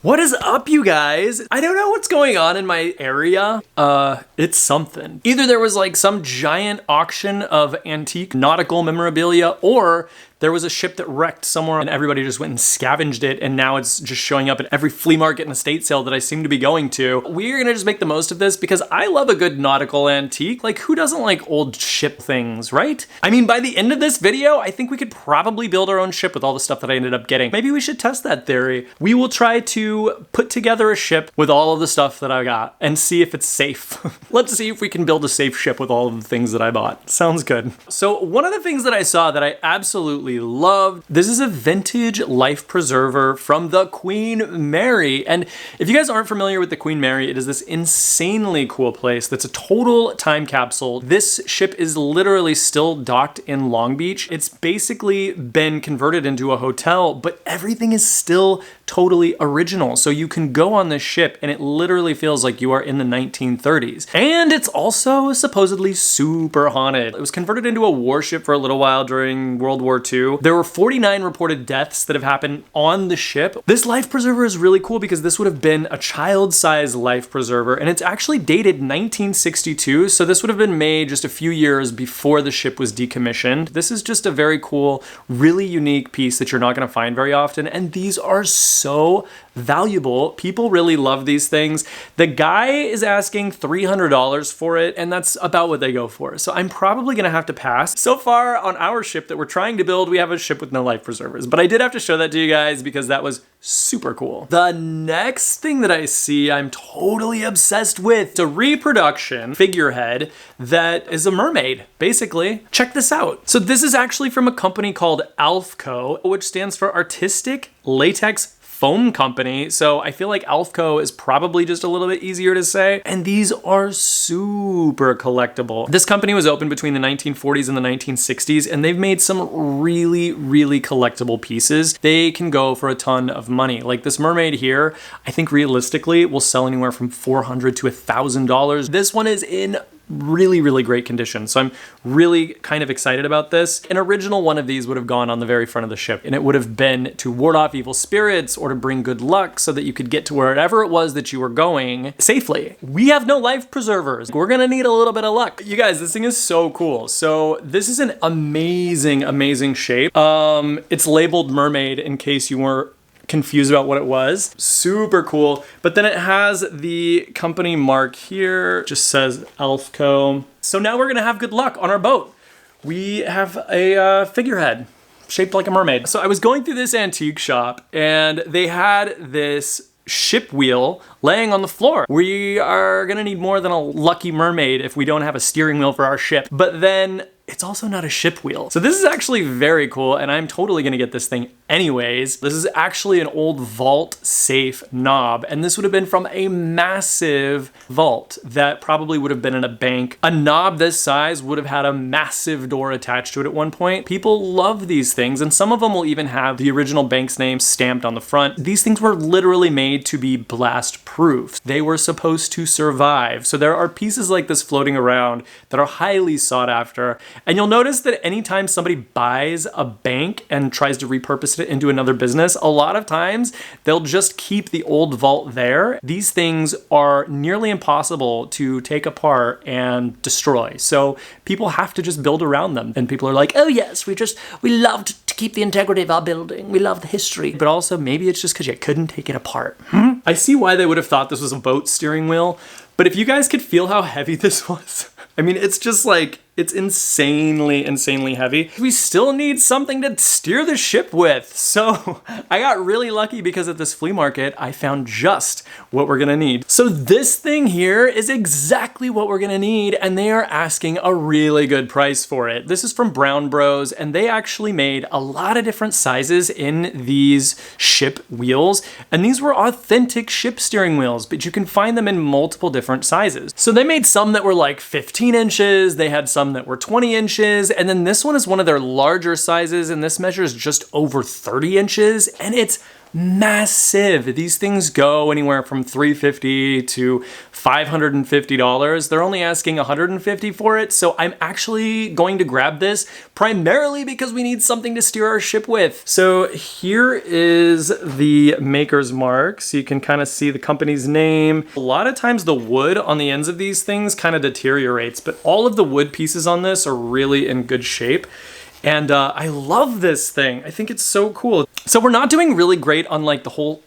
What is up, you guys? I don't know what's going on in my area. It's something. Either there was like some giant auction of antique nautical memorabilia, or there was a ship that wrecked somewhere and everybody just went and scavenged it, and now it's just showing up at every flea market and estate sale that I seem to be going to. We're gonna just make the most of this because I love a good nautical antique. Like, who doesn't like old ship things, right? I mean, by the end of this video, I think we could probably build our own ship with all the stuff that I ended up getting. Maybe we should test that theory. We will try to put together a ship with all of the stuff that I got and see if it's safe. Let's see if we can build a safe ship with all of the things that I bought. Sounds good. So one of the things that I saw that I absolutely loved, this is a vintage life preserver from the Queen Mary. And if you guys aren't familiar with the Queen Mary, it is this insanely cool place that's a total time capsule. This ship is literally still docked in Long Beach. It's basically been converted into a hotel, but everything is still totally original. So you can go on this ship and it literally feels like you are in the 1930s. And it's also supposedly super haunted. It was converted into a warship for a little while during World War II. There were 49 reported deaths that have happened on the ship. This life preserver is really cool because this would have been a child-sized life preserver, and it's actually dated 1962. So this would have been made just a few years before the ship was decommissioned. This is just a very cool, really unique piece that you're not gonna find very often. And these are so valuable. People really love these things. The guy is asking $300 for it, and that's about what they go for. So I'm probably gonna have to pass. So far on our ship that we're trying to build, we have a ship with no life preservers, but I did have to show that to you guys because that was super cool. The next thing that I see, I'm totally obsessed with. It's a reproduction figurehead that is a mermaid, basically. Check this out. So this is actually from a company called ALFCO, which stands for Artistic Latex Foam Company. So I feel like ALFCO is probably just a little bit easier to say. And these are super collectible. This company was opened between the 1940s and the 1960s, and they've made some really, really collectible pieces. They can go for a ton of money. Like this mermaid here, I think realistically will sell anywhere from $400 to $1,000. This one is in really, really great condition. So I'm really kind of excited about this. An original one of these would have gone on the very front of the ship, and it would have been to ward off evil spirits or to bring good luck so that you could get to wherever it was that you were going safely. We have no life preservers. We're gonna need a little bit of luck. You guys, this thing is so cool. So this is an amazing, amazing shape. It's labeled mermaid in case you weren't confused about what it was. Super cool. But then it has the company mark here, just says ALFCO. So now we're gonna have good luck on our boat. We have a figurehead shaped like a mermaid. So I was going through this antique shop and they had this ship wheel laying on the floor. We are gonna need more than a lucky mermaid if we don't have a steering wheel for our ship. But then it's also not a ship wheel. So this is actually very cool, and I'm totally gonna get this thing anyways. This is actually an old vault safe knob, and this would have been from a massive vault that probably would have been in a bank. A knob this size would have had a massive door attached to it at one point. People love these things, and some of them will even have the original bank's name stamped on the front. These things were literally made to be blast proof. They were supposed to survive. So there are pieces like this floating around that are highly sought after. And you'll notice that anytime somebody buys a bank and tries to repurpose it into another business, a lot of times they'll just keep the old vault there. These things are nearly impossible to take apart and destroy. So people have to just build around them. And people are like, oh yes, we love to keep the integrity of our building. We love the history. But also maybe it's just because you couldn't take it apart. I see why they would have thought this was a boat steering wheel. But if you guys could feel how heavy this was, I mean, it's just like, it's insanely, insanely heavy. We still need something to steer the ship with. So I got really lucky because at this flea market, I found just what we're gonna need. So this thing here is exactly what we're gonna need, and they are asking a really good price for it. This is from Brown Bros, and they actually made a lot of different sizes in these ship wheels, and these were authentic ship steering wheels, but you can find them in multiple different sizes. So they made some that were like 15 inches, they had some that were 20 inches, and then this one is one of their larger sizes, and this measures just over 30 inches, and it's massive. These things go anywhere from $350 to $550. They're only asking $150 for it, so I'm actually going to grab this primarily because we need something to steer our ship with. So here is the maker's mark, so you can kind of see the company's name. A lot of times the wood on the ends of these things kind of deteriorates, but all of the wood pieces on this are really in good shape. And I love this thing. I think it's so cool. So we're not doing really great on like the whole,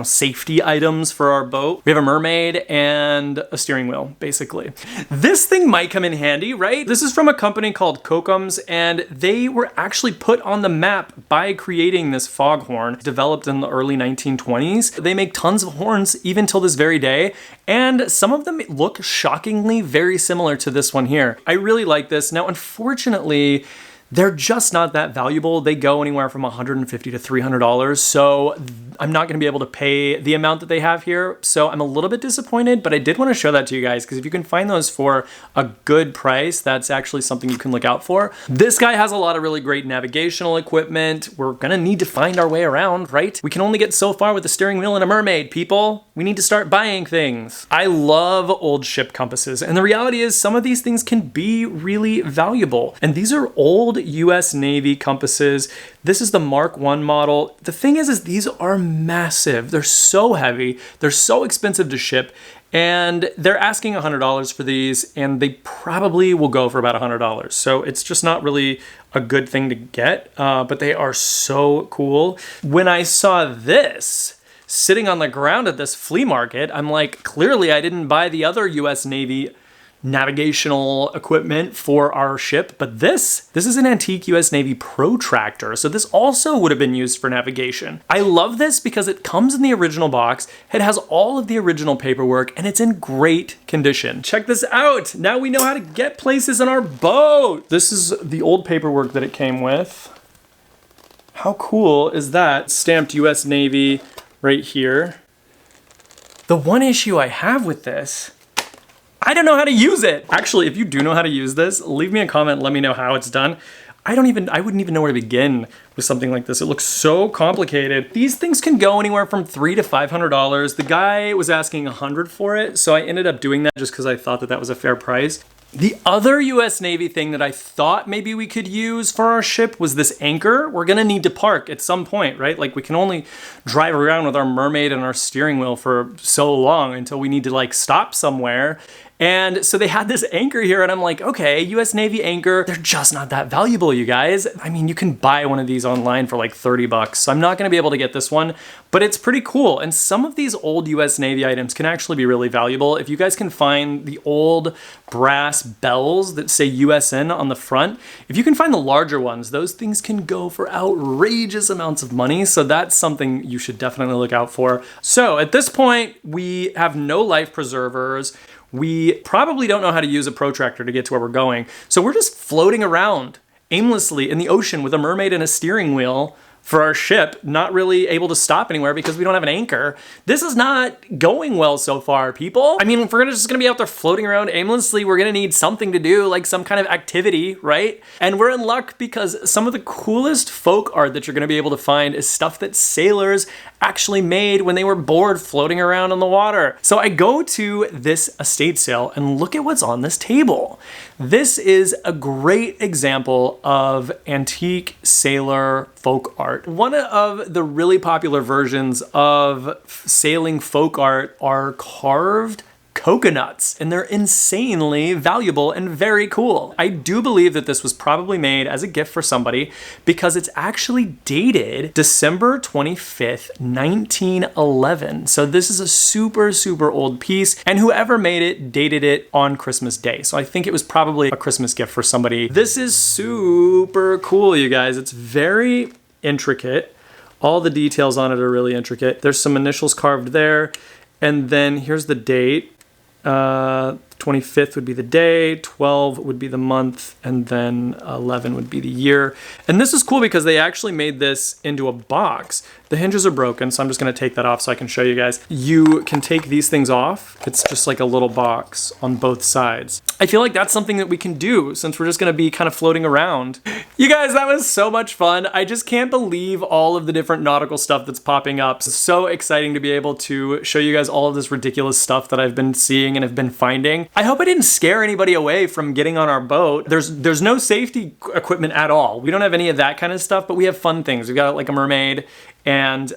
safety items for our boat. We have a mermaid and a steering wheel, basically. This thing might come in handy, right? This is from a company called Kokum's, and they were actually put on the map by creating this foghorn, developed in the early 1920s. They make tons of horns even till this very day, and some of them look shockingly very similar to this one here. I really like this. Now, unfortunately, they're just not that valuable. They go anywhere from $150 to $300. So I'm not gonna be able to pay the amount that they have here. So I'm a little bit disappointed, but I did wanna show that to you guys because if you can find those for a good price, that's actually something you can look out for. This guy has a lot of really great navigational equipment. We're gonna need to find our way around, right? We can only get so far with a steering wheel and a mermaid, people. We need to start buying things. I love old ship compasses, and the reality is some of these things can be really valuable. And these are old US Navy compasses. This is the Mark I model. The thing is these are massive. They're so heavy. They're so expensive to ship. And they're asking $100 for these, and they probably will go for about $100. So it's just not really a good thing to get, but they are so cool. When I saw this sitting on the ground at this flea market, I'm like, clearly I didn't buy the other US Navy navigational equipment for our ship, but this is an antique US Navy protractor, so this also would have been used for navigation. I love this because it comes in the original box, it has all of the original paperwork, and it's in great condition. Check this out! Now we know how to get places in our boat! This is the old paperwork that it came with. How cool is that? Stamped US Navy right here. The one issue I have with this, I don't know how to use it. Actually, if you do know how to use this, leave me a comment, let me know how it's done. I wouldn't even know where to begin with something like this. It looks so complicated. These things can go anywhere from $300 to $500. The guy was asking $100 for it, so I ended up doing that just because I thought that was a fair price. The other US Navy thing that I thought maybe we could use for our ship was this anchor. We're gonna need to park at some point, right? Like we can only drive around with our mermaid and our steering wheel for so long until we need to like stop somewhere. And so they had this anchor here and I'm like, okay, US Navy anchor, they're just not that valuable, you guys. I mean, you can buy one of these online for like 30 bucks. So I'm not gonna be able to get this one, but it's pretty cool. And some of these old US Navy items can actually be really valuable. If you guys can find the old brass bells that say USN on the front, if you can find the larger ones, those things can go for outrageous amounts of money. So that's something you should definitely look out for. So at this point, we have no life preservers. We probably don't know how to use a protractor to get to where we're going. So we're just floating around aimlessly in the ocean with a mermaid and a steering wheel for our ship, not really able to stop anywhere because we don't have an anchor. This is not going well so far, people. I mean, if we're just gonna be out there floating around aimlessly, we're gonna need something to do, like some kind of activity, right? And we're in luck because some of the coolest folk art that you're gonna be able to find is stuff that sailors actually made when they were bored floating around on the water. So I go to this estate sale and look at what's on this table. This is a great example of antique sailor folk art. One of the really popular versions of sailing folk art are carved coconuts, and they're insanely valuable and very cool. I do believe that this was probably made as a gift for somebody because it's actually dated December 25th, 1911. So this is a super, super old piece, and whoever made it dated it on Christmas Day. So I think it was probably a Christmas gift for somebody. This is super cool, you guys. It's very intricate. All the details on it are really intricate. There's some initials carved there, and then here's the date. 25th would be the day, 12 would be the month, and then 11 would be the year. And this is cool because they actually made this into a box. The hinges are broken, so I'm just gonna take that off so I can show you guys. You can take these things off. It's just like a little box on both sides. I feel like that's something that we can do since we're just gonna be kind of floating around. You guys, that was so much fun. I just can't believe all of the different nautical stuff that's popping up. It's so exciting to be able to show you guys all of this ridiculous stuff that I've been seeing and have been finding. I hope I didn't scare anybody away from getting on our boat. There's no safety equipment at all. We don't have any of that kind of stuff, but we have fun things. We've got like a mermaid, and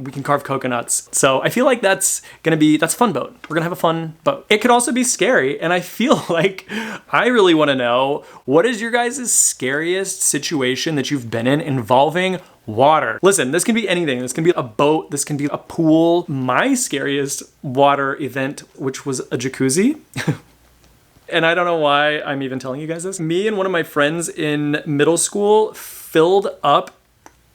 we can carve coconuts. So I feel like that's a fun boat. We're gonna have a fun boat. It could also be scary, and I feel like I really wanna know, what is your guys' scariest situation that you've been in involving water? Listen, this can be anything. This can be a boat, this can be a pool. My scariest water event, which was a jacuzzi. And I don't know why I'm even telling you guys this. Me and one of my friends in middle school filled up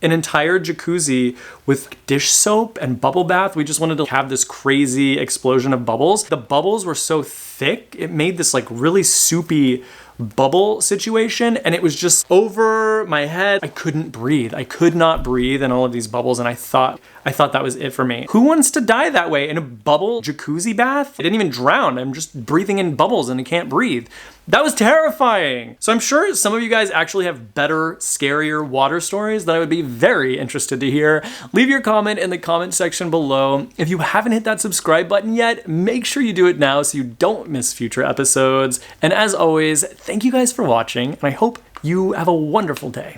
an entire jacuzzi with dish soap and bubble bath. We just wanted to have this crazy explosion of bubbles. The bubbles were so thick, it made this like really soupy bubble situation, and it was just over my head. I couldn't breathe. I could not breathe in all of these bubbles, and I thought that was it for me. Who wants to die that way in a bubble jacuzzi bath? I didn't even drown. I'm just breathing in bubbles and I can't breathe. That was terrifying. So I'm sure some of you guys actually have better, scarier water stories that I would be very interested to hear. Leave your comment in the comment section below. If you haven't hit that subscribe button yet, make sure you do it now so you don't miss future episodes. And as always, thank you guys for watching, and I hope you have a wonderful day.